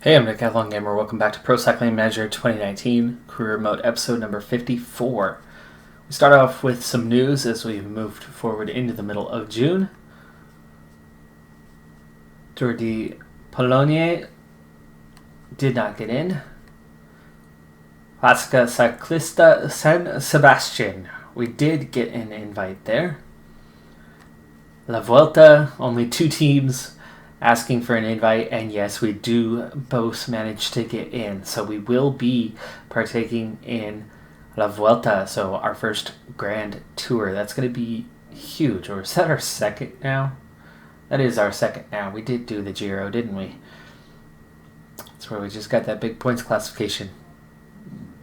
Hey, I'm Decathlon Gamer. Welcome back to Pro Cycling Manager 2019 Career Mode episode number 54. We start off with some news as we've moved forward into the middle of June. Tour de Pologne did not get in. Classica Ciclista San Sebastian. We did get an invite there. La Vuelta, only 2 teams asking for an invite, and yes, we do both manage to get in. So we will be partaking in La Vuelta, so our first grand tour. That's going to be huge. Or is that our second now? That is our second now. We did do the Giro, didn't we? That's where we just got that big points classification.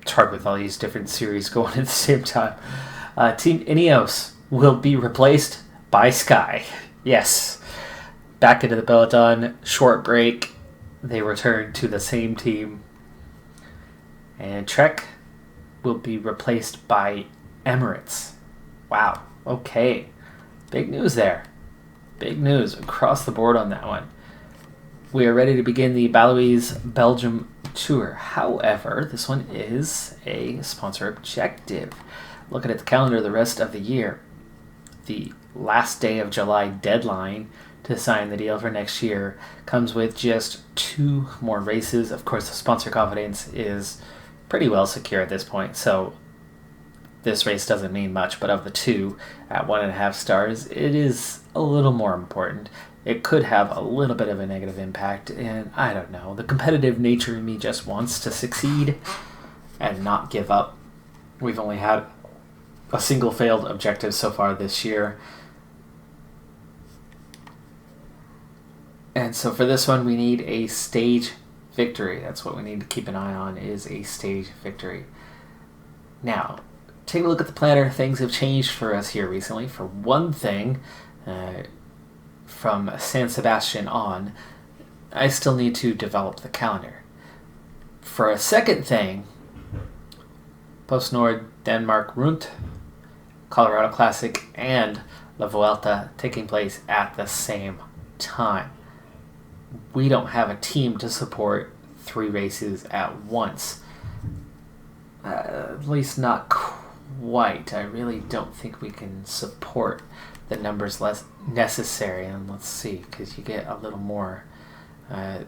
It's hard with all these different series going at the same time. Team Ineos will be replaced by Sky. Yes. Back into the peloton, short break. They return to the same team. And Trek will be replaced by Emirates. Wow. Okay. Big news there. Big news across the board on that one. We are ready to begin the Baloise Belgium Tour. However, this one is a sponsor objective. Looking at the calendar the rest of the year, the last day of July deadline to sign the deal for next year comes with just 2 more races. Of course, the sponsor confidence is pretty well secure at this point, so this race doesn't mean much, but of the 2 at 1.5 stars, it is a little more important. It could have a little bit of a negative impact, and I don't know. The competitive nature in me just wants to succeed and not give up. We've only had a single failed objective so far this year. And so for this one, we need a stage victory. That's what we need to keep an eye on, is a stage victory. Now, take a look at the planner. Things have changed for us here recently. For one thing, from San Sebastian on, I still need to develop the calendar. For a second thing, PostNord Denmark Rundt, Colorado Classic, and La Vuelta taking place at the same time. We don't have a team to support 3 races at once. At least not quite. I really don't think we can support the numbers less necessary. And let's see, because you get a little more. I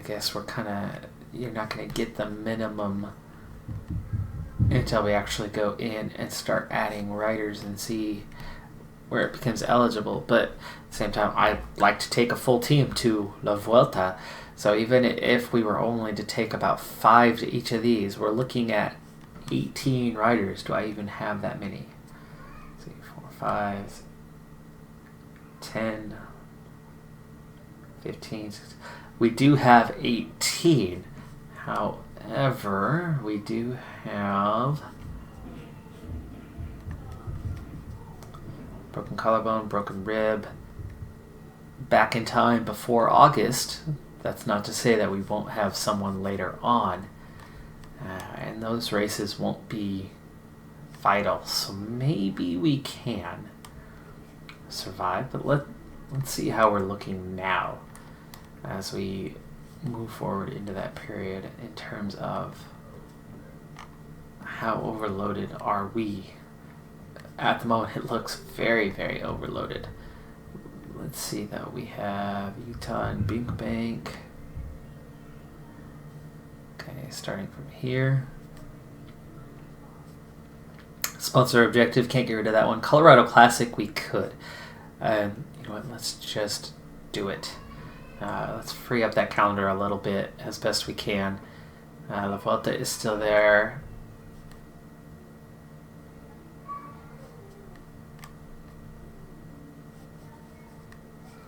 guess we're kind of... You're not going to get the minimum until we actually go in and start adding riders and see where it becomes eligible. But at the same time, I'd like to take a full team to La Vuelta. So even if we were only to take about 5 to each of these, we're looking at 18 riders. Do I even have that many? Let's see, 4, 5, 10, 15, 16. We do have 18. However, we do have broken collarbone, broken rib, back in time before August. That's not to say that we won't have someone later on. And those races won't be vital. So maybe we can survive. But let's see how we're looking now as we move forward into that period in terms of how overloaded are we. At the moment, it looks very, very overloaded. Let's see, though. We have Utah and Bink Bank. Okay, starting from here. Sponsor objective, can't get rid of that one. Colorado Classic, we could. You know what, let's just do it. Let's free up that calendar a little bit as best we can. La Vuelta is still there.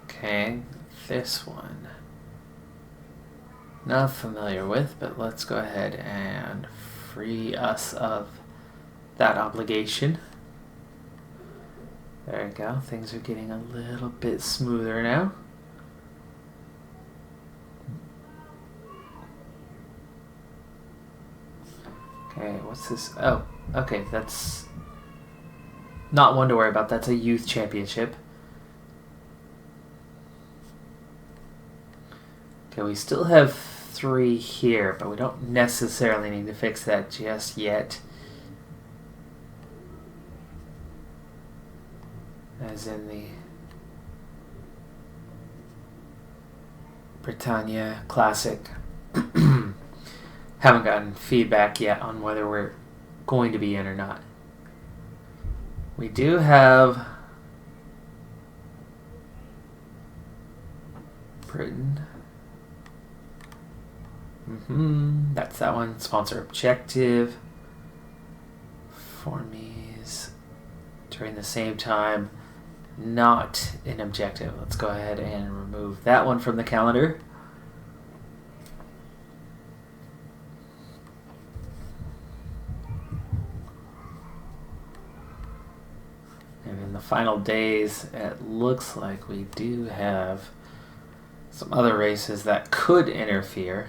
Okay, this one. Not familiar with, but let's go ahead and free us of that obligation. There we go. Things are getting a little bit smoother now. Okay, what's this? Oh, okay, that's not one to worry about. That's a youth championship. Okay, we still have 3 here, but we don't necessarily need to fix that just yet. As in the Britannia Classic. Haven't gotten feedback yet on whether we're going to be in or not. We do have Britain. That's that one. Sponsor objective. Formies during the same time. Not an objective. Let's go ahead and remove that one from the calendar. And in the final days, it looks like we do have some other races that could interfere.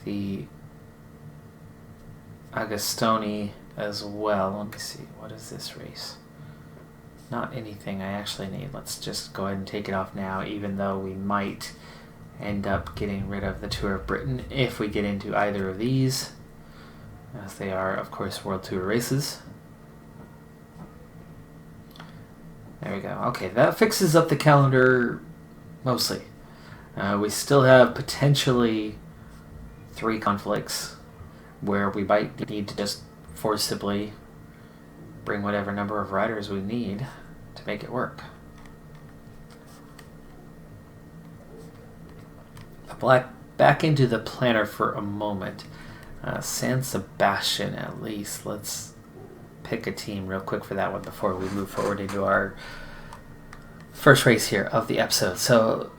The Agostoni as well. Let me see. What is this race? Not anything I actually need. Let's just go ahead and take it off now, even though we might end up getting rid of the Tour of Britain if we get into either of these, as they are, of course, World Tour races. There we go. Okay, that fixes up the calendar mostly. We still have potentially 3 conflicts where we might need to just forcibly bring whatever number of riders we need to make it work. Back into the planner for a moment. San Sebastian, at least. Let's pick a team real quick for that one before we move forward into our first race here of the episode. So,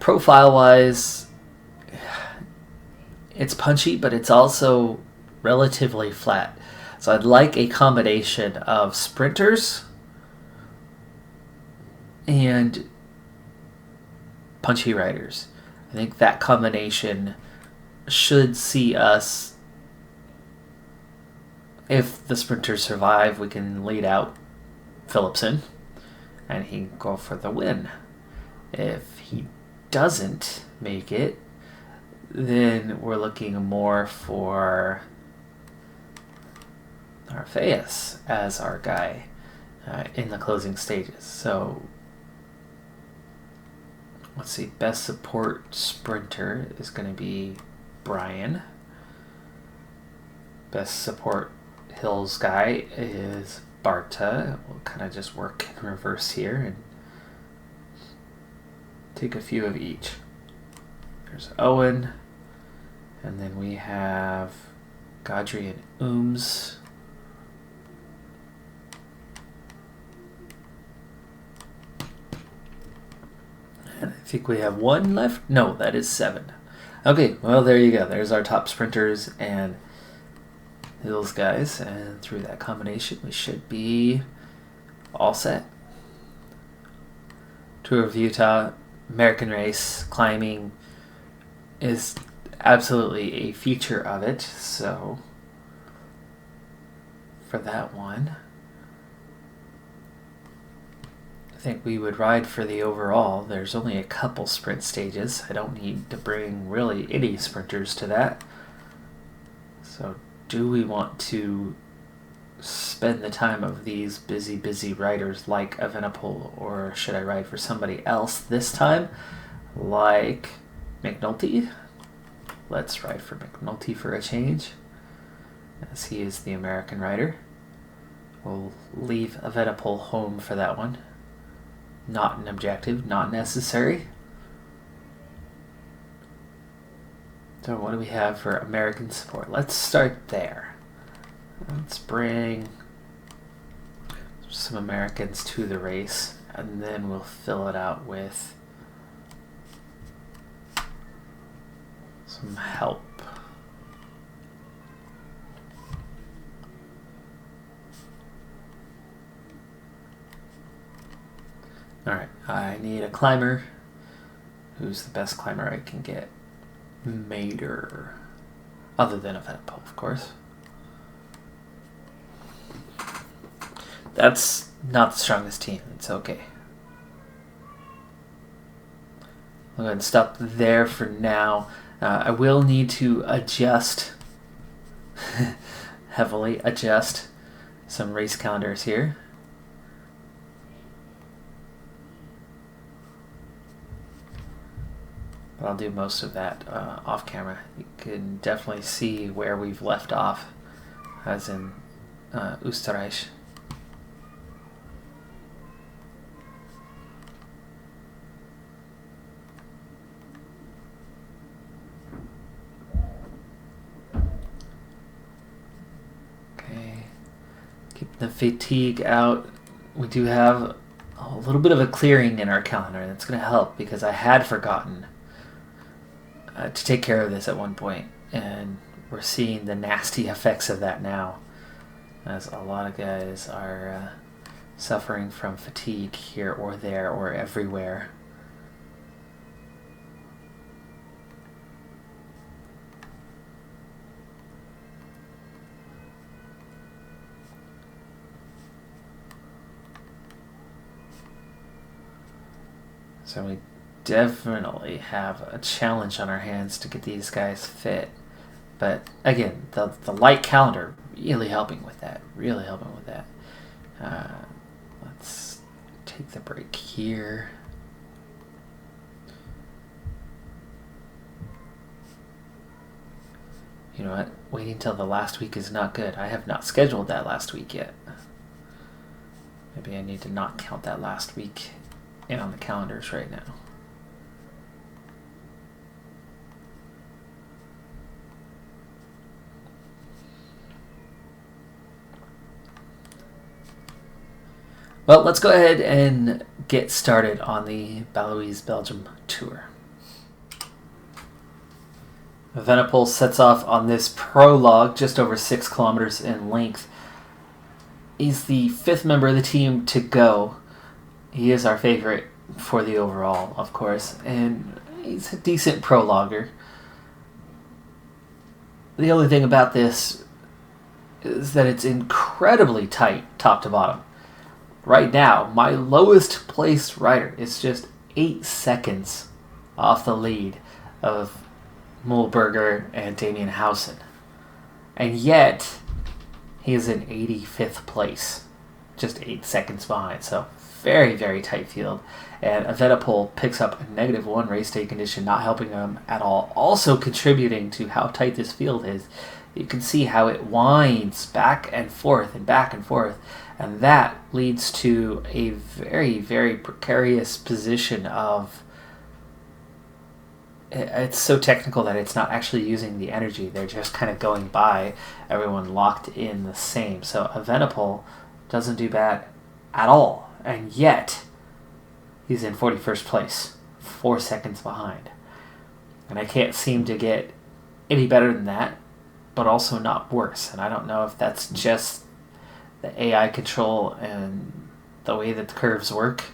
profile-wise, it's punchy, but it's also relatively flat. So I'd like a combination of sprinters and punchy riders. I think that combination should see us, if the sprinters survive, we can lead out Philipsen and he can go for the win. If he doesn't make it, then we're looking more for Arphaeus as our guy in the closing stages. So let's see, best support sprinter is going to be Brian. Best support hills guy is Barta. We'll kind of just work in reverse here and take a few of each. There's Owen, and then we have Godry and Ooms. And I think we have 1 left. No, that is 7. Okay, well, there you go. There's our top sprinters and hills guys. And through that combination, we should be all set. Tour of Utah, American race, climbing is absolutely a feature of it. So, for that one, I think we would ride for the overall. There's only a couple sprint stages. I don't need to bring really any sprinters to that. So do we want to spend the time of these busy riders like Evenepoel, or should I ride for somebody else this time, like McNulty? Let's ride for McNulty for a change, as he is the American rider. We'll leave Evenepoel home for that one. Not an objective, not necessary. So what do we have for American support? Let's start there. Let's bring some Americans to the race, and then we'll fill it out with some help. Alright, I need a climber. Who's the best climber I can get? Mater. Other than Evenepoel, of course. That's not the strongest team. It's okay. I'll go ahead and stop there for now. I will need to adjust, heavily adjust some race calendars here. But I'll do most of that off camera. You can definitely see where we've left off, as in Österreich. Keep the fatigue out. We do have a little bit of a clearing in our calendar. That's going to help because I had forgotten to take care of this at one point, and we're seeing the nasty effects of that now, as a lot of guys are suffering from fatigue here or there or everywhere. So we definitely have a challenge on our hands to get these guys fit. But again, the light calendar really helping with that. Really helping with that. Let's take the break here. You know what? Waiting till the last week is not good. I have not scheduled that last week yet. Maybe I need to not count that last week in on the calendars right now. Well, let's go ahead and get started on the Baloise Belgium Tour. Evenepoel sets off on this prologue just over 6 kilometers in length. He's the 5th member of the team to go. He is our favorite for the overall, of course, and he's a decent prologuer. The only thing about this is that it's incredibly tight top to bottom. Right now, my lowest placed rider is just 8 seconds off the lead of Mühlberger and Damien Howson. And yet, he is in 85th place, just 8 seconds behind. So, very, very tight field. And Evenepoel picks up a -1 race day condition, not helping him at all. Also contributing to how tight this field is. You can see how it winds back and forth and back and forth. And that leads to a very, very precarious position of... It's so technical that it's not actually using the energy. They're just kind of going by, everyone locked in the same. So Evenepoel doesn't do bad at all. And yet, he's in 41st place, 4 seconds behind. And I can't seem to get any better than that, but also not worse. And I don't know if that's just the AI control and the way that the curves work,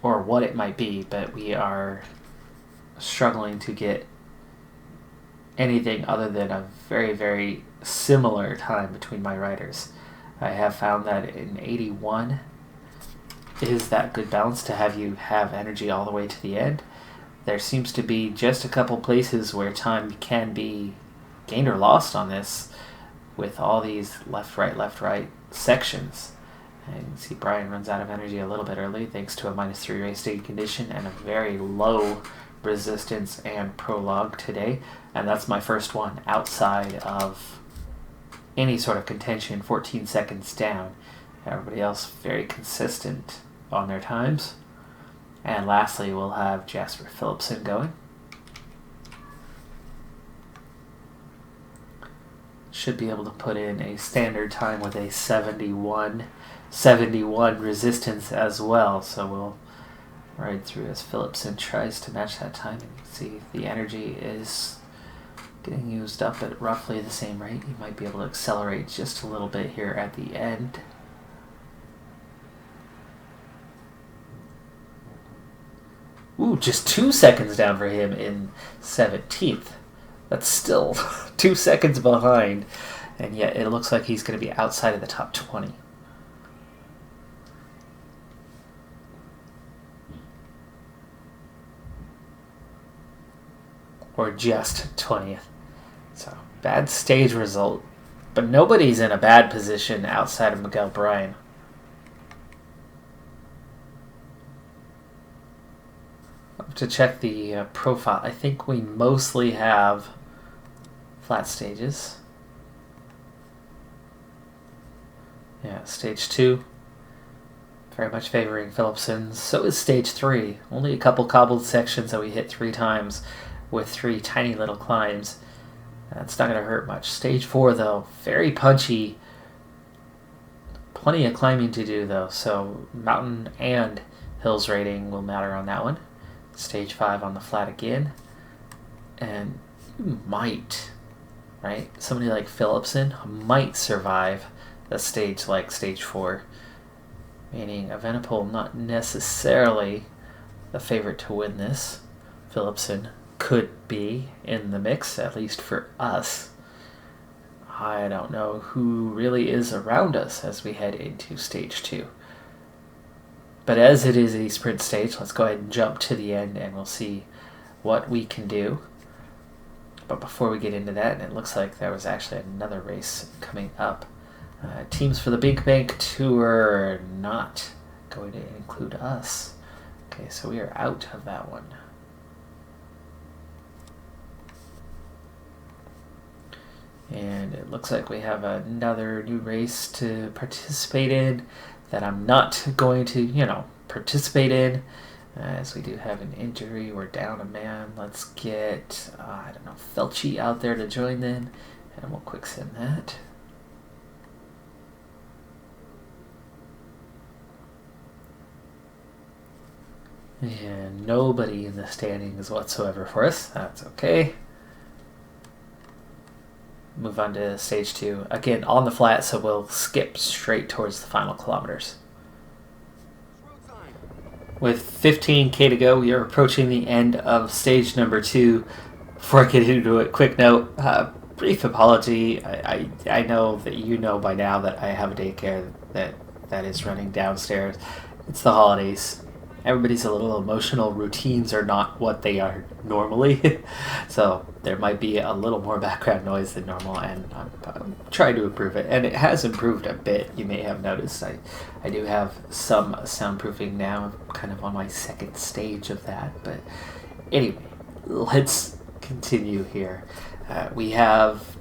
or what it might be, but we are struggling to get anything other than a very, very similar time between my riders. I have found that in 81 is that good balance to have you have energy all the way to the end. There seems to be just a couple places where time can be gained or lost on this with all these left, right sections. And you can see Brian runs out of energy a little bit early thanks to a -3 race day condition and a very low resistance and prologue today. And that's my first one outside of any sort of contention, 14 seconds down. Everybody else very consistent on their times. And lastly, we'll have Jasper Philipsen going. Should be able to put in a standard time with a 71 resistance as well. So we'll ride through as Philipsen tries to match that time, and see if the energy is getting used up at roughly the same rate. You might be able to accelerate just a little bit here at the end. Ooh, just 2 seconds down for him in 17th. That's still 2 seconds behind, and yet it looks like he's going to be outside of the top 20. or just 20th. So, bad stage result. But nobody's in a bad position outside of Miguel Bryan. To check the profile, I think we mostly have flat stages. Yeah, stage 2, very much favoring Philipsen. So is stage 3. Only a couple cobbled sections that we hit 3 times with 3 tiny little climbs. That's not going to hurt much. Stage 4, though, very punchy. Plenty of climbing to do, though. So mountain and hills rating will matter on that one. Stage 5 on the flat again. And you might, right? Somebody like Philipsen might survive a stage like stage 4. Meaning Evenepoel not necessarily the favorite to win this. Philipsen could be in the mix, at least for us. I don't know who really is around us as we head into stage 2. But as it is a sprint stage, let's go ahead and jump to the end and we'll see what we can do. But before we get into that, and it looks like there was actually another race coming up. Teams for the Big Bank Tour are not going to include us. Okay, so we are out of that one. And it looks like we have another new race to participate in that I'm not going to, participate in, as we do have an injury. We're down a man. Let's get, Felchi out there to join then, and we'll quick send that. And nobody in the standings whatsoever for us. That's okay. Move on to stage 2. Again, on the flat, so we'll skip straight towards the final kilometers. With 15k to go, we are approaching the end of stage number 2. Before I get into it, quick note, brief apology. I know that you know by now that I have a daycare that is running downstairs. It's the holidays. Everybody's a little emotional. Routines are not what they are normally. So there might be a little more background noise than normal, and I'm trying to improve it. And it has improved a bit. You may have noticed I do have some soundproofing now. I'm kind of on my second stage of that. But anyway, let's continue here. We have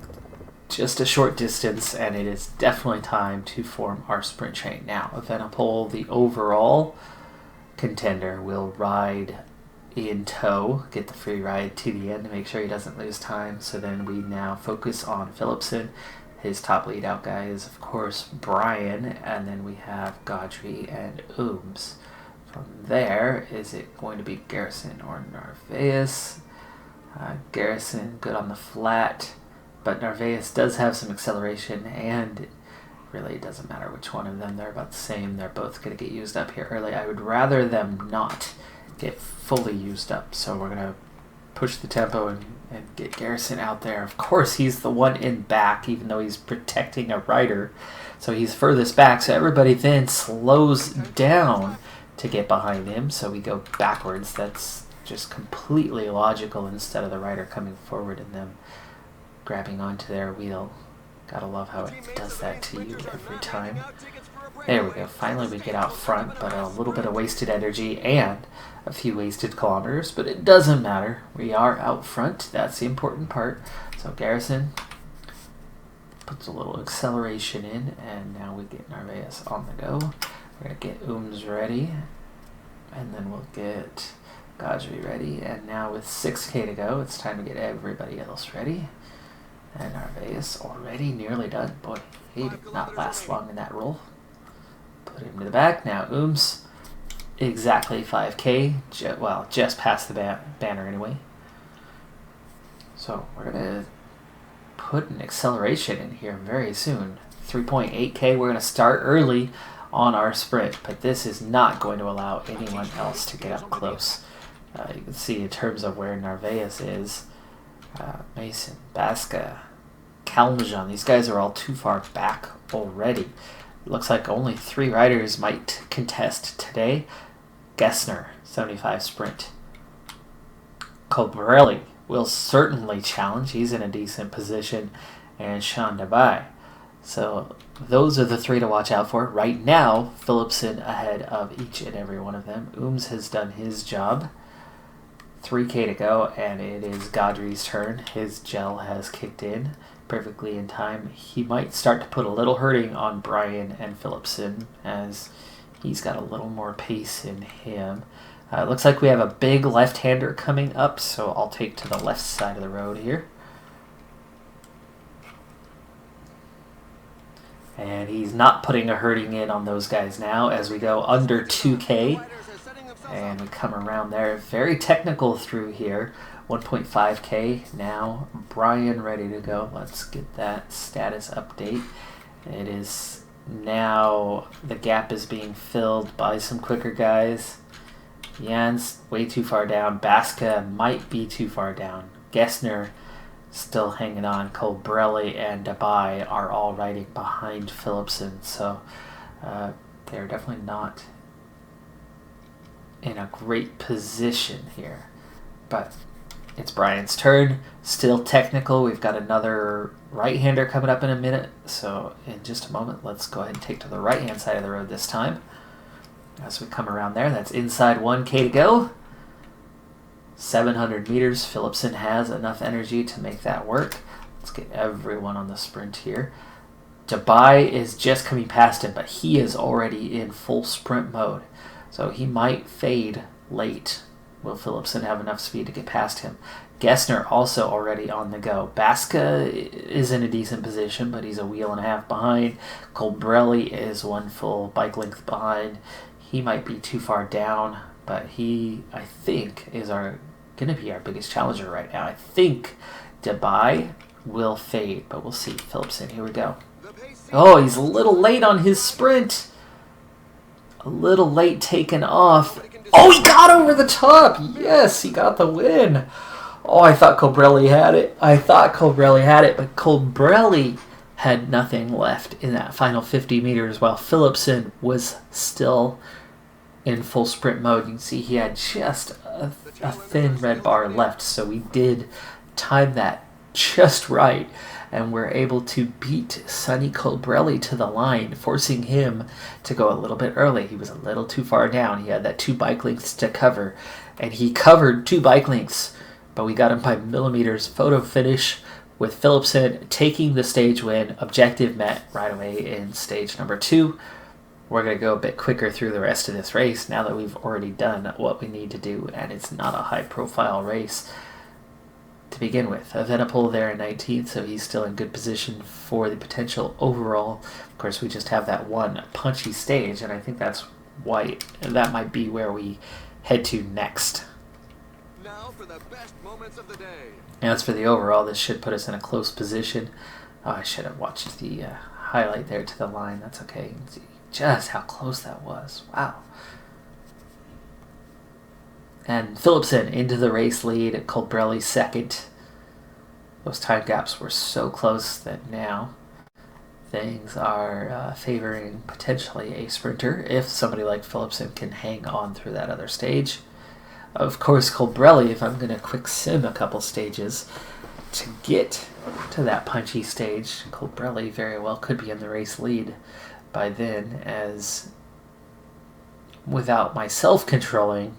just a short distance, and it is definitely time to form our sprint train. Now, Evenepoel, the overall contender, will ride in tow, get the free ride to the end to make sure he doesn't lose time. So then we now focus on Philipsen. His top lead out guy is, of course, Bryan, and then we have Gaudry and Ooms. From there, is it going to be Garrison or Narvaez? Garrison, good on the flat, but Narvaez does have some acceleration, and it really doesn't matter which one of them. They're about the same. They're both going to get used up here early. I would rather them not get fully used up, so we're going to push the tempo and get Garrison out there. Of course, he's the one in back, even though he's protecting a rider, so he's furthest back, so everybody then slows down to get behind him, so we go backwards. That's just completely logical instead of the rider coming forward and them grabbing onto their wheel. Gotta love how it does that to you every time. There we go. Finally we get out front, but a little bit of wasted energy and a few wasted kilometers, but it doesn't matter. We are out front. That's the important part. So Garrison puts a little acceleration in, and now we get Narvaez on the go. We're going to get Ooms ready, and then we'll get Gaudry ready. And now with 6k to go, it's time to get everybody else ready. And Narvaez already nearly done. Boy, he did not last long in that role. Put him to the back. Now Ooms, exactly 5k. Just past the banner anyway. So we're going to put an acceleration in here very soon. 3.8k. We're going to start early on our sprint, but this is not going to allow anyone else to get up close. You can see in terms of where Narvaez is, Mason, Basca, Kalmajan, these guys are all too far back already. Looks like only 3 riders might contest today. Gessner, 75 sprint. Colbrelli will certainly challenge. He's in a decent position, and Sean Dubai. So those are the three to watch out for. Right now, Philipsen ahead of each and every one of them. Ooms has done his job. 3K to go, and it is Godry's turn. His gel has kicked in perfectly in time. He might start to put a little hurting on Brian and Philipsen as he's got a little more pace in him. It looks like we have a big left-hander coming up, so I'll take to the left side of the road here. And he's not putting a hurting in on those guys now as we go under 2K. And we come around there. Very technical through here. 1.5K. Now Brian ready to go. Let's get that status update. It is now the gap is being filled by some quicker guys. Jan's way too far down. Baska might be too far down. Gessner still hanging on. Colbrelli and Dubai are all riding behind Philipsen. So they're definitely not in a great position here. But it's Brian's turn. Still technical. We've got another right-hander coming up in a minute. So in just a moment, let's go ahead and take to the right-hand side of the road this time. As we come around there, that's inside 1K to go. 700 meters. Philipsen has enough energy to make that work. Let's get everyone on the sprint here. Dubai is just coming past him, but he is already in full sprint mode. So he might fade late. Will Philipsen have enough speed to get past him? Gessner also already on the go. Baska is in a decent position, but he's a wheel and a half behind. Colbrelli is one full bike length behind. He might be too far down, but he, I think, is going to be our biggest challenger right now. I think Dubai will fade, but we'll see. Philipsen, here we go. Oh, he's a little late on his sprint. A little late taken off. Oh, he got over the top. Yes, he got the win. Oh, I thought Colbrelli had it. But Colbrelli had nothing left in that final 50 meters while Philipsen was still in full sprint mode. You can see he had just a thin red bar left, so we did time that just right, and we're able to beat Sonny Colbrelli to the line, forcing him to go a little bit early. He was a little too far down. He had that 2 bike lengths to cover, and he covered 2 bike lengths, but we got him by millimeters. Photo finish with Philipsen taking the stage win. Objective met right away in stage number 2. We're going to go a bit quicker through the rest of this race now that we've already done what we need to do, and it's not a high-profile race to begin with. Evenepoel there in 19th, so he's still in good position for the potential overall. Of course, we just have that one punchy stage, and I think that's why that might be where we head to next. Now for the best moments of the day. As for the overall, this should put us in a close position. Oh, I should have watched the highlight there to the line. That's okay. You can see just how close that was. Wow. And Philipsen into the race lead. Colbrelli second. Those time gaps were so close that now things are favoring potentially a sprinter if somebody like Philipsen can hang on through that other stage. Of course, Colbrelli, if I'm going to quick sim a couple stages to get to that punchy stage, Colbrelli very well could be in the race lead by then, as without myself controlling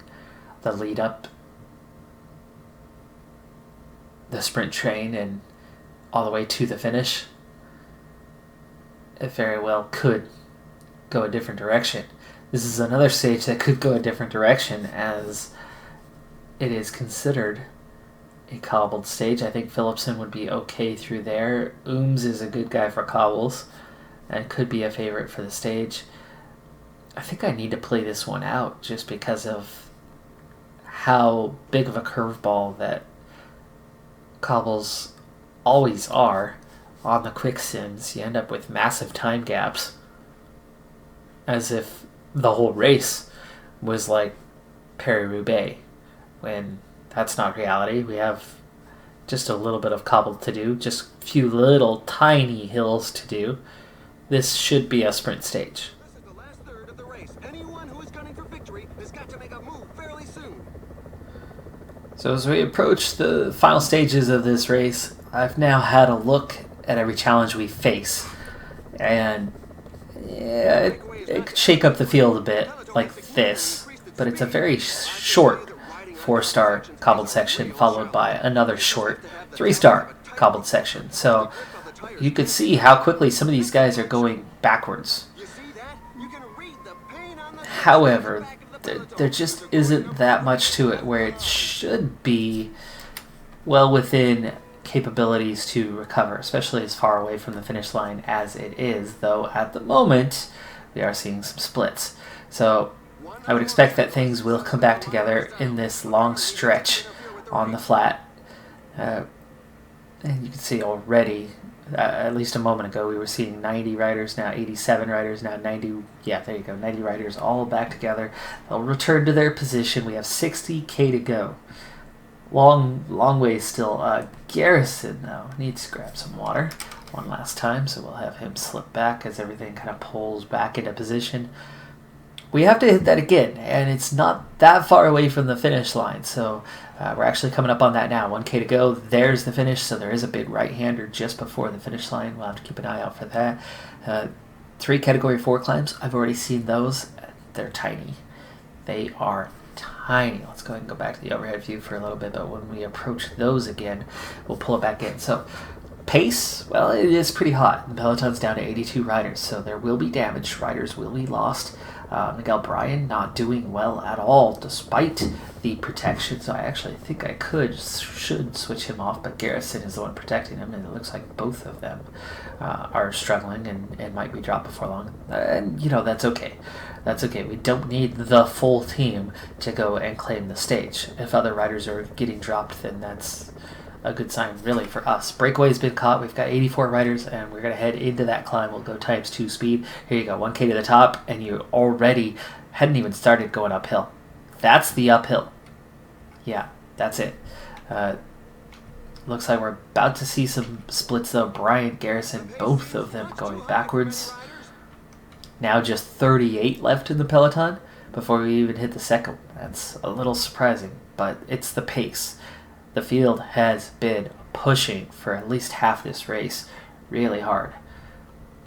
the lead up the sprint train and all the way to the finish, it very well could go a different direction. This is another stage that could go a different direction as it is considered a cobbled stage. I think Philipsen would be okay through there. Ooms is a good guy for cobbles and could be a favorite for the stage. I think I need to play this one out just because of how big of a curveball that cobbles always are on the quick sims. You end up with massive time gaps as if the whole race was like Paris-Roubaix, when that's not reality. We have just a little bit of cobble to do, just a few little tiny hills to do. This should be a sprint stage. This is the last third of the race. Anyone who is gunning for victory has got to make a move fairly soon. So as we approach the final stages of this race, I've now had a look at every challenge we face. And yeah, it could shake up the field a bit like this. But it's a very short 4-star cobbled section followed by another short 3-star cobbled section. So you could see how quickly some of these guys are going backwards. However, there just isn't that much to it where it should be well within capabilities to recover, especially as far away from the finish line as it is, though at the moment we are seeing some splits. So I would expect that things will come back together in this long stretch on the flat. And you can see already, at least a moment ago, we were seeing 90 riders, now 87 riders, now 90, yeah, there you go, 90 riders all back together. They'll return to their position. We have 60k to go. Long ways still. Garrison, though, needs to grab some water one last time, so we'll have him slip back as everything kind of pulls back into position. We have to hit that again, and it's not that far away from the finish line, so we're actually coming up on that now. 1k to go. There's the finish, so there is a big right-hander just before the finish line. We'll have to keep an eye out for that. 3 Category 4 climbs. I've already seen those. They're tiny. They are tiny. Let's go ahead and go back to the overhead view for a little bit, but when we approach those again, we'll pull it back in. So pace, well, it is pretty hot. The peloton's down to 82 riders, so there will be damage. Riders will be lost. Miguel Bryan not doing well at all despite the protection, so I actually think I should switch him off, but Garrison is the one protecting him, and it looks like both of them are struggling and might be dropped before long. And, that's okay. That's okay. We don't need the full team to go and claim the stage. If other riders are getting dropped, then that's a good sign, really, for us. Breakaway's been caught. We've got 84 riders, and we're going to head into that climb. We'll go times 2 speed. Here you go, 1k to the top, and you already hadn't even started going uphill. That's the uphill. Yeah, that's it. Looks like we're about to see some splits, though. Bryan, Garrison, both of them going backwards. Now just 38 left in the peloton before we even hit the second. That's a little surprising, but it's the pace. The field has been pushing for at least half this race really hard.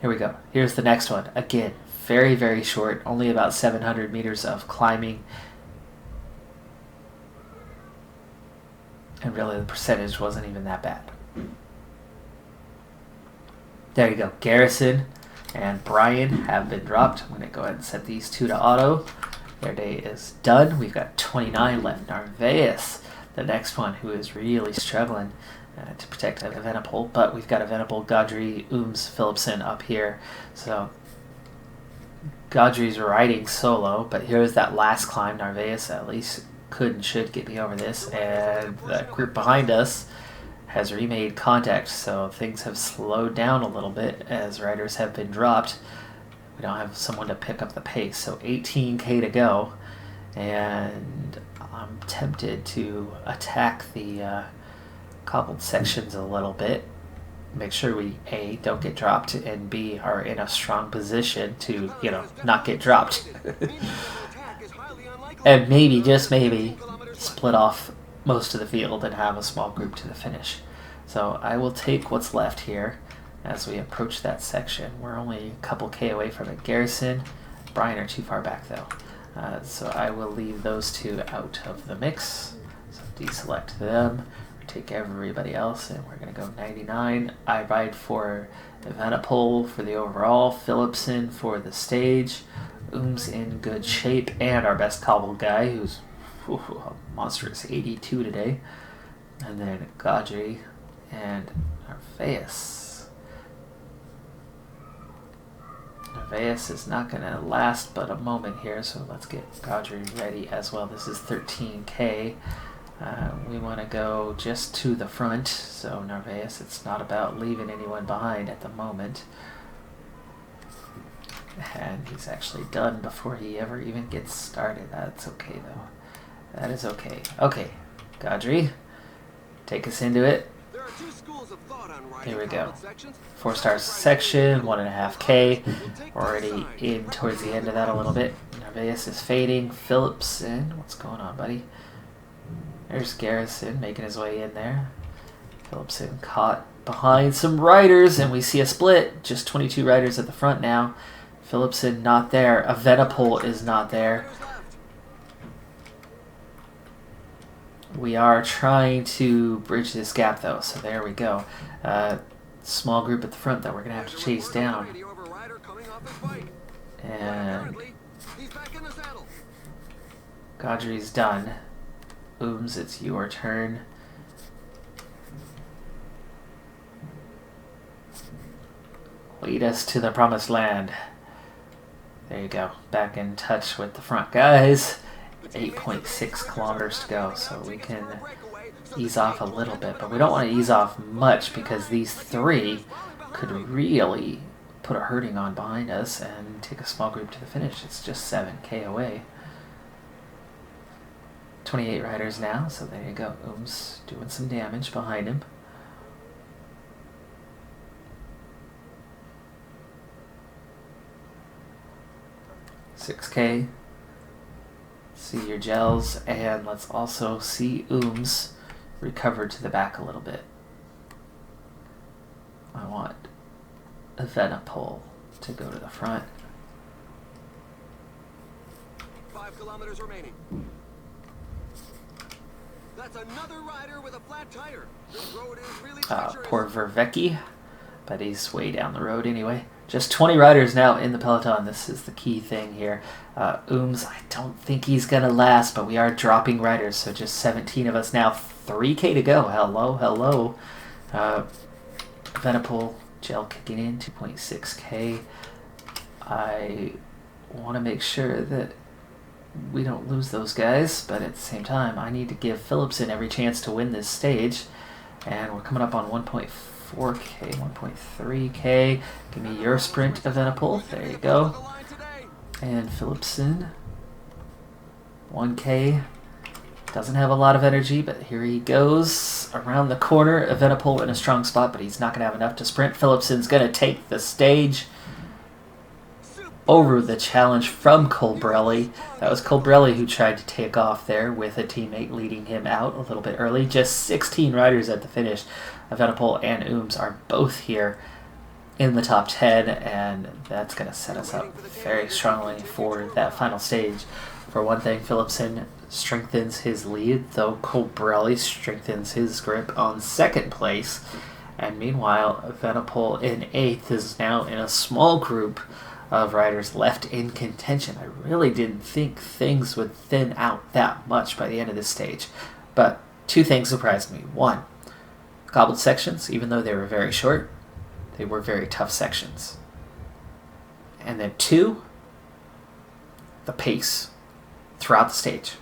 Here we go. Here's the next one. Again, very, very short. Only about 700 meters of climbing. And really the percentage wasn't even that bad. There you go. Garrison and Bryan have been dropped. I'm going to go ahead and set these 2 to auto. Their day is done. We've got 29 left. Narvaez, the next one, who is really struggling to protect Evenepoel, but we've got Evenepoel, Gaudry, Ooms, Philipsen up here. So Gaudry's riding solo, but here's that last climb. Narvaez at least could and should get me over this, and the group behind us has remade contact, so things have slowed down a little bit as riders have been dropped. We don't have someone to pick up the pace, so 18k to go, and I'm tempted to attack the cobbled sections a little bit. Make sure we, A, don't get dropped, and B, are in a strong position to, not get dropped. And maybe, just maybe, split off most of the field and have a small group to the finish. So I will take what's left here as we approach that section. We're only a couple K away from it. Garrison, Bryan are too far back, though. So I will leave those two out of the mix. So deselect them, take everybody else, and we're going to go 99. I ride for Evenepoel for the overall, Philipsen for the stage, Ooms in good shape, and our best cobbled guy, who's a monstrous 82 today. And then Gaudry and Narvaez. Narvaez is not going to last but a moment here, so let's get Gaudry ready as well. This is 13k. We want to go just to the front, so Narvaez, it's not about leaving anyone behind at the moment. And he's actually done before he ever even gets started. That's okay, though. That is okay. Okay, Gaudry, take us into it. Here we go. 4-star section, 1.5k. Already in towards the end of that a little bit. Narvaez is fading. Philipsen, what's going on, buddy? There's Garrison making his way in there. Philipson caught behind some riders, and we see a split. Just 22 riders at the front now. Philipson not there. Evenepoel is not there. We are trying to bridge this gap, though, so there we go. Small group at the front that we're going to have to chase down. And Godry's done. Ooms, it's your turn. Lead us to the promised land. There you go. Back in touch with the front guys. 8.6 kilometers to go, so we can ease off a little bit. But we don't want to ease off much because these three could really put a hurting on behind us and take a small group to the finish. It's just 7K away. 28 riders now, so there you go. Ooms doing some damage behind him. $6K. See your gels, and let's also see Ooms recover to the back a little bit. I want Evenepoel to go to the front. 5 kilometers remaining. That's another rider with a flat tire. This road is really Poor Vervecchi, but he's way down the road anyway. Just 20 riders now in the peloton. This is the key thing here. Ooms, I don't think he's going to last, but we are dropping riders, so just 17 of us now. 3K to go. Hello, hello. Evenepoel, gel kicking in, 2.6K. I want to make sure that we don't lose those guys, but at the same time, I need to give Philipson every chance to win this stage. And we're coming up on 1.4K, 1.3K. Give me your sprint, Evenepoel. There you go. And Philipson, 1K. Doesn't have a lot of energy, but here he goes around the corner. Evenepoel in a strong spot, but he's not going to have enough to sprint. Philipson's going to take the stage over the challenge from Colbrelli. That was Colbrelli who tried to take off there with a teammate leading him out a little bit early. Just 16 riders at the finish. Evenepoel and Ooms are both here in the top 10, and that's going to set us up very strongly for that final stage. For one thing, Philipson strengthens his lead, though Colbrelli strengthens his grip on second place. And meanwhile, Evenepoel in 8th is now in a small group of riders left in contention. I really didn't think things would thin out that much by the end of this stage. But two things surprised me. One, cobbled sections, even though they were very short, they were very tough sections. And then two, the pace throughout the stage.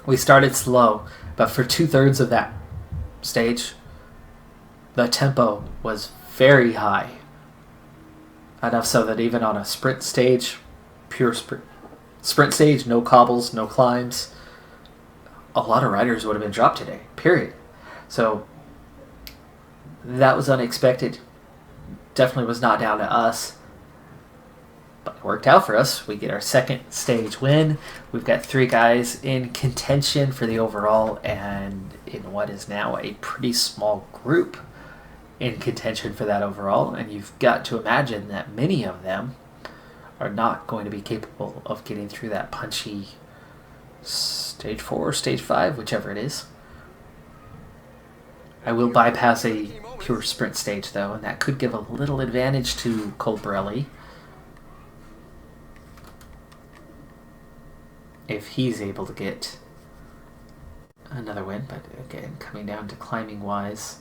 We started slow, but for 2/3 of that stage, the tempo was very high. Enough so that even on a sprint stage, pure sprint stage, no cobbles, no climbs, a lot of riders would have been dropped today, period. So that was unexpected. Definitely was not down to us. But it worked out for us. We get our second stage win. We've got 3 guys in contention for the overall, and in what is now a pretty small group in contention for that overall. And you've got to imagine that many of them are not going to be capable of getting through that punchy stage 4 or stage 5, whichever it is. I will bypass a pure sprint stage, though, and that could give a little advantage to Colbrelli if he's able to get another win. But again, coming down to climbing wise,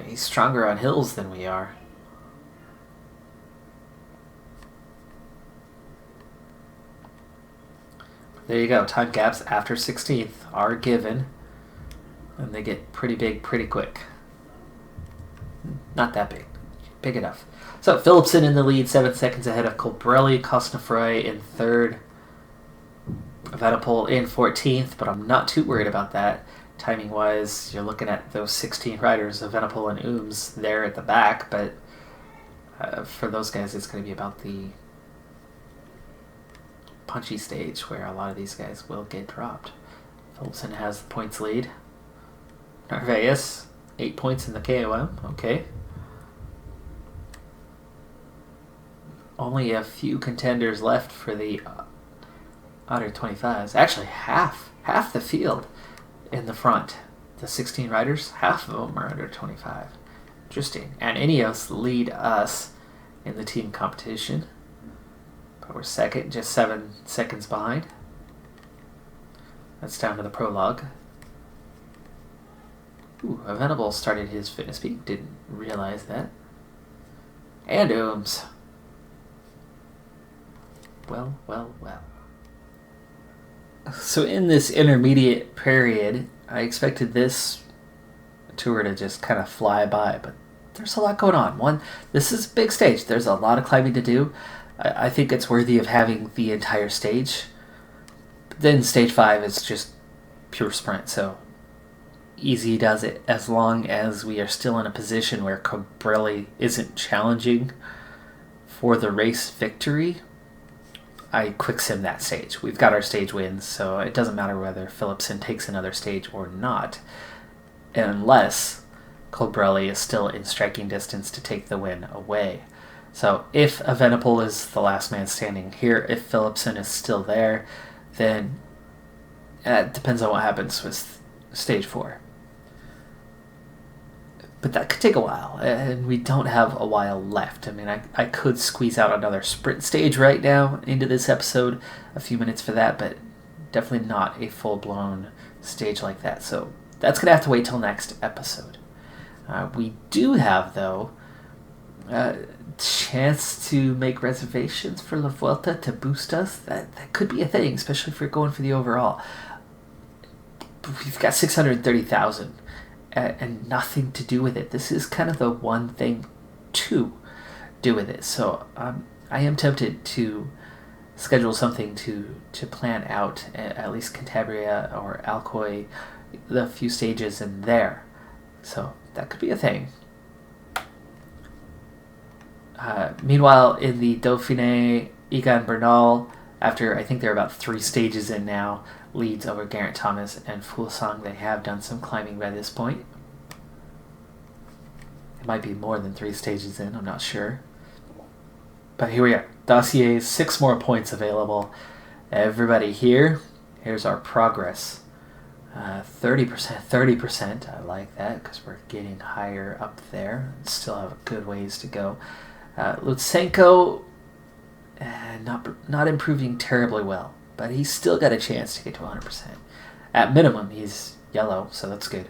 he's stronger on hills than we are. There you go. Time gaps after 16th are given, and they get pretty big pretty quick. Not that big. Big enough. So Philipson in the lead, 7 seconds ahead of Colbrelli. Cosnefroy in 3rd. Evenepoel in 14th, but I'm not too worried about that. Timing-wise, you're looking at those 16 riders, Evenepoel and Ooms, there at the back, but for those guys, it's going to be about the punchy stage where a lot of these guys will get dropped. Philipsen has the points lead. Narvaez, 8 points in the KOM. Okay. Only a few contenders left for the under 25s. Actually, half the field in the front. The 16 riders, half of them are under 25. Interesting. And Ineos lead us in the team competition. But we're second, just 7 seconds behind. That's down to the prologue. Ooh, Evenepoel started his fitness peak. Didn't realize that. And Ooms. Well. So in this intermediate period, I expected this tour to just kind of fly by, but there's a lot going on. One, this is a big stage. There's a lot of climbing to do. I think it's worthy of having the entire stage. But then stage 5 is just pure sprint, so easy does it. As long as we are still in a position where Colbrelli isn't challenging for the race victory, I quick sim that stage. We've got our stage wins, so it doesn't matter whether Philipsen takes another stage or not, unless Colbrelli is still in striking distance to take the win away. So if Evenepoel is the last man standing here, if Philipsen is still there, then it depends on what happens with stage 4. But that could take a while, and we don't have a while left. I mean, I could squeeze out another sprint stage right now into this episode, a few minutes for that, but definitely not a full-blown stage like that. So that's going to have to wait till next episode. We do have, though, a chance to make reservations for La Vuelta to boost us. That could be a thing, especially if we're going for the overall. We've got 630,000. And nothing to do with it. This is kind of the one thing to do with it. So I am tempted to schedule something to plan out at least Cantabria or Alcoy, the few stages in there. So that could be a thing. Meanwhile, in the Dauphiné, Egan Bernal, after I think they're about 3 stages in now, leads over Geraint Thomas and Fuglsang. They have done some climbing by this point. It might be more than 3 stages in, I'm not sure. But here we are. Dossier, 6 more points available. Everybody here. Here's our progress. 30%. I like that because we're getting higher up there. Still have a good ways to go. Lutsenko, not improving terribly well, but he's still got a chance to get to 100%. At minimum, he's yellow, so that's good.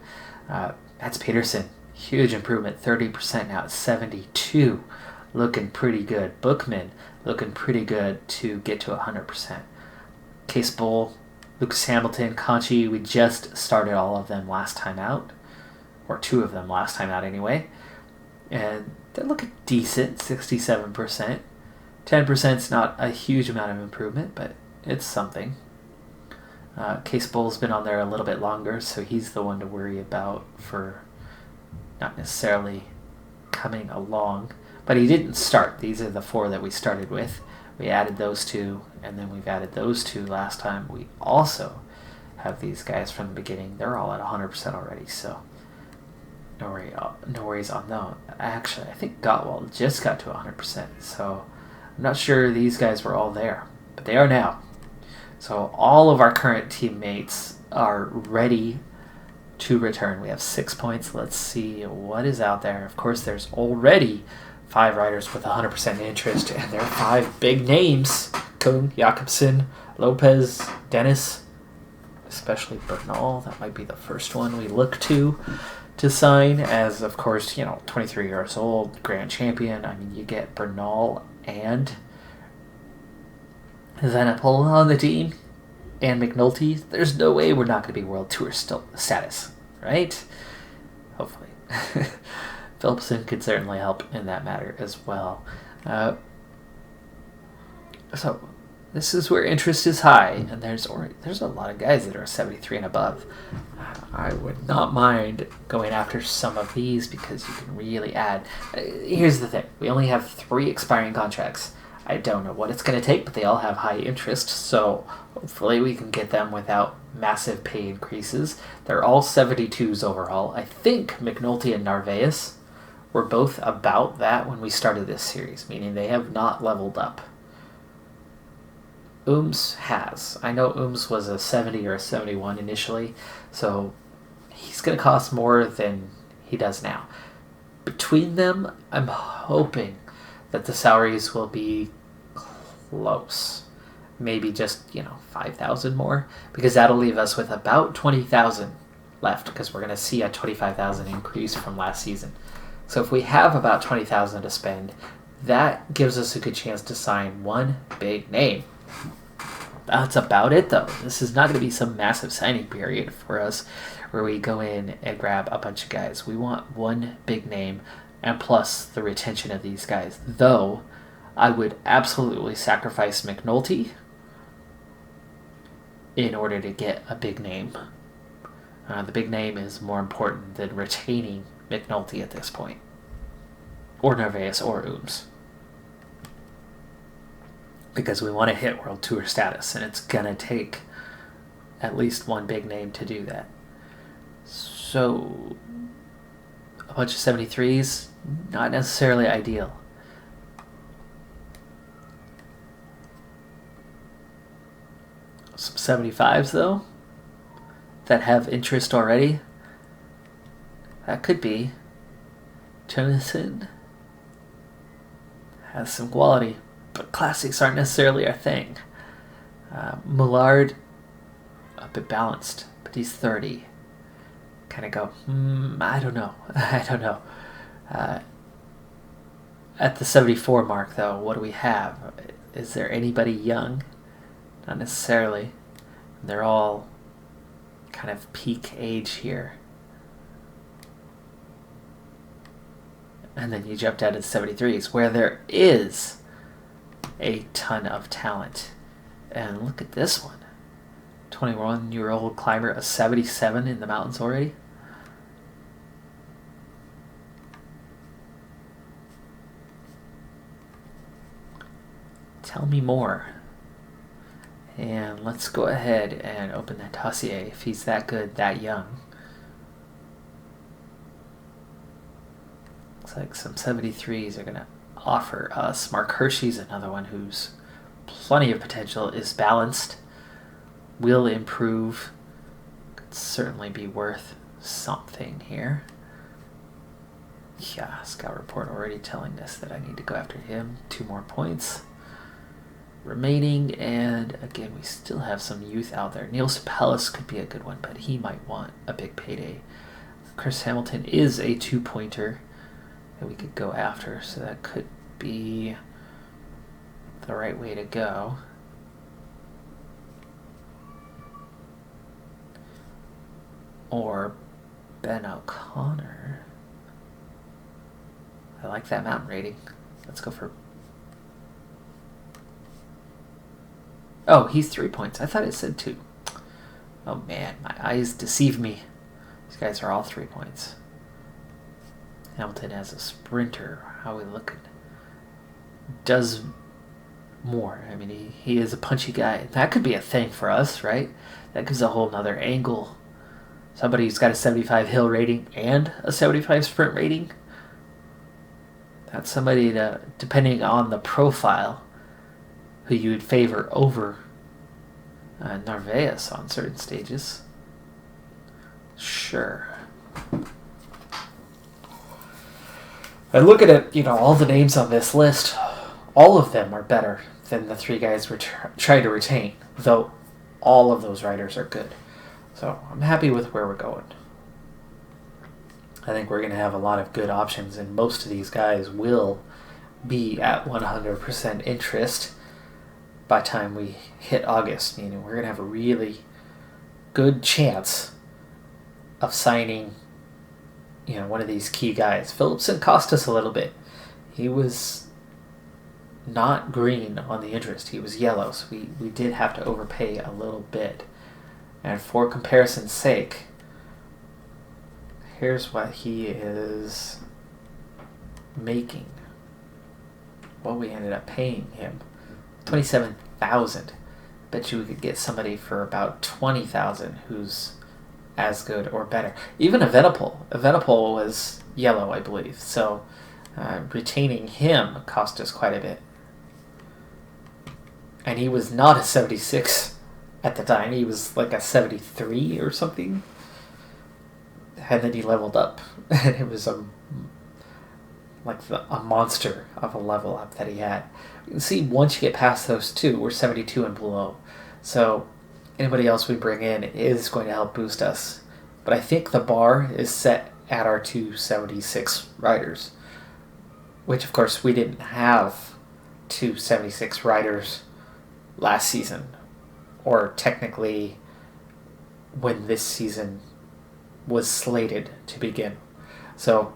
That's Peterson. Huge improvement, 30% now at 72. Looking pretty good. Bookman looking pretty good to get to 100%. Case Bull, Lucas Hamilton, Conchi, we just started all of them last time out. Or 2 of them last time out anyway. And they're looking decent, 67%. 10% is not a huge amount of improvement, but it's something. Case Bull's been on there a little bit longer, so he's the one to worry about for not necessarily coming along. But he didn't start. These are the 4 that we started with. We added those 2, and then we've added those 2 last time. We also have these guys from the beginning. They're all at 100% already, so no worries on them. Actually, I think Gottwald just got to 100%, so I'm not sure these guys were all there, but they are now. So all of our current teammates are ready to return. We have 6 points. Let's see what is out there. Of course, there's already 5 riders with 100% interest, and there are 5 big names. Kuhn, Jakobsen, Lopez, Dennis, especially Bernal. That might be the first one we look to sign, as, of course, 23 years old, grand champion. I mean, you get Bernal and Evenepoel on the team, and McNulty. There's no way we're not going to be World Tour still status, right? Hopefully. Philipsen could certainly help in that matter as well. So this is where interest is high, and there's a lot of guys that are 73 and above. I would not mind going after some of these because you can really add. Here's the thing: we only have 3 expiring contracts. I don't know what it's going to take, but they all have high interest, so hopefully we can get them without massive pay increases. They're all 72s overall. I think McNulty and Narvaez were both about that when we started this series, meaning they have not leveled up. Ooms has. I know Ooms was a 70 or a 71 initially, so he's going to cost more than he does now. Between them, I'm hoping that the salaries will be close. Maybe just, 5,000 more, because that'll leave us with about 20,000 left, because we're going to see a 25,000 increase from last season. So if we have about 20,000 to spend, that gives us a good chance to sign one big name. That's about it, though. This is not going to be some massive signing period for us where we go in and grab a bunch of guys. We want one big name and plus the retention of these guys. Though, I would absolutely sacrifice McNulty in order to get a big name. The big name is more important than retaining McNulty at this point. Or Narvaez or Ooms. Because we want to hit World Tour status, and it's going to take at least one big name to do that. So, a bunch of 73s, not necessarily ideal. Some 75s, though, that have interest already. That could be. Jonathan has some quality, but classics aren't necessarily our thing. Millard, a bit balanced, but he's 30. Kind of go, I don't know. I don't know. At the 74 mark, though, what do we have? Is there anybody young? Not necessarily. They're all kind of peak age here. And then you jump down to the 73s, where there is a ton of talent. And look at this one. 21-year-old climber, a 77 in the mountains already. Tell me more. And let's go ahead and open that dossier if he's that good, that young. Looks like some 73s are going to offer us. Mark Hershey's another one who's plenty of potential, is balanced, will improve, could certainly be worth something here. Yeah, scout report already telling us that I need to go after him. 2 more points remaining, and again, we still have some youth out there. Neil Sapelis could be a good one, but he might want a big payday. Chris Hamilton is a 2-pointer that we could go after, so that could be the right way to go. Or Ben O'Connor. I like that mountain rating. Let's go for... Oh, he's 3 points. I thought it said 2. Oh man, my eyes deceive me. These guys are all 3 points. Hamilton as a sprinter. How are we looking? Does more. I mean, he is a punchy guy. That could be a thing for us, right? That gives a whole nother angle. Somebody who's got a 75 hill rating and a 75 sprint rating. That's somebody to, depending on the profile, who you would favor over Narvaez on certain stages. Sure. And looking at, all the names on this list, all of them are better than the 3 guys we're trying to retain, though all of those riders are good. So I'm happy with where we're going. I think we're going to have a lot of good options, and most of these guys will be at 100% interest by the time we hit August. Meaning we're going to have a really good chance of signing one of these key guys. Phillipson cost us a little bit. He was not green on the interest. He was yellow, so we did have to overpay a little bit. And for comparison's sake, here's what he is making. what we ended up paying him. 27,000. Bet you we could get somebody for about 20,000 who's as good or better. Even Evenipol. Evenipol was yellow, I believe. So retaining him cost us quite a bit. And he was not a 76 at the time. He was like a 73 or something. And then he leveled up. And it was a monster of a level up that he had. You can see once you get past those two, we're 72 and below. So anybody else we bring in is going to help boost us. But I think the bar is set at our 276 riders. Which, of course, we didn't have 276 riders last season. Or technically when this season was slated to begin. So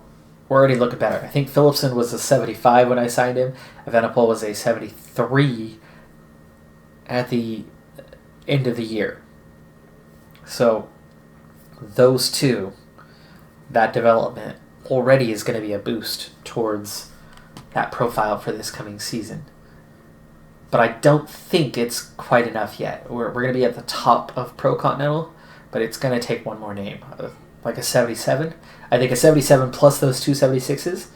we're already looking better. I think Philipson was a 75 when I signed him. Evenipol was a 73 at the end of the year. So those two, that development already is going to be a boost towards that profile for this coming season. But I don't think it's quite enough yet. We're going to be at the top of Pro Continental, but it's going to take one more name. Like a 77. I think a 77 plus those two 76s,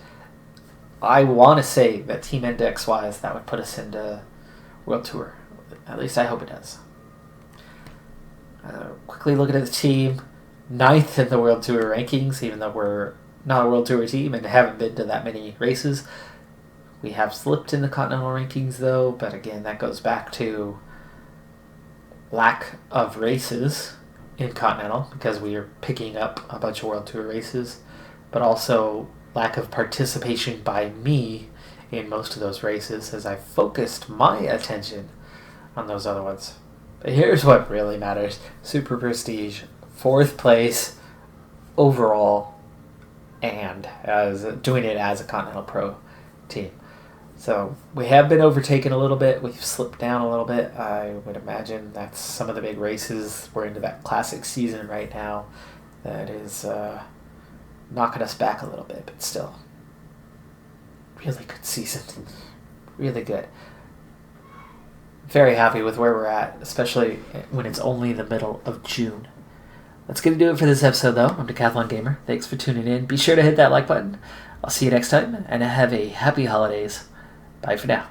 I want to say that team index-wise, that would put us into World Tour. At least I hope it does. Quickly looking at the team, 9th in the World Tour rankings, even though we're not a World Tour team and haven't been to that many races. We have slipped in the Continental rankings, though, but again, that goes back to lack of races in Continental, because we are picking up a bunch of World Tour races, but also lack of participation by me in most of those races, as I focused my attention on those other ones. But here's what really matters. Super Prestige, 4th place overall, and as doing it as a Continental Pro team. So we have been overtaken a little bit. We've slipped down a little bit. I would imagine that's some of the big races. We're into that classic season right now. That is knocking us back a little bit, but still. Really good season. Really good. Very happy with where we're at, especially when it's only the middle of June. That's going to do it for this episode, though. I'm Decathlon Gamer. Thanks for tuning in. Be sure to hit that like button. I'll see you next time, and have a happy holidays. Bye for now.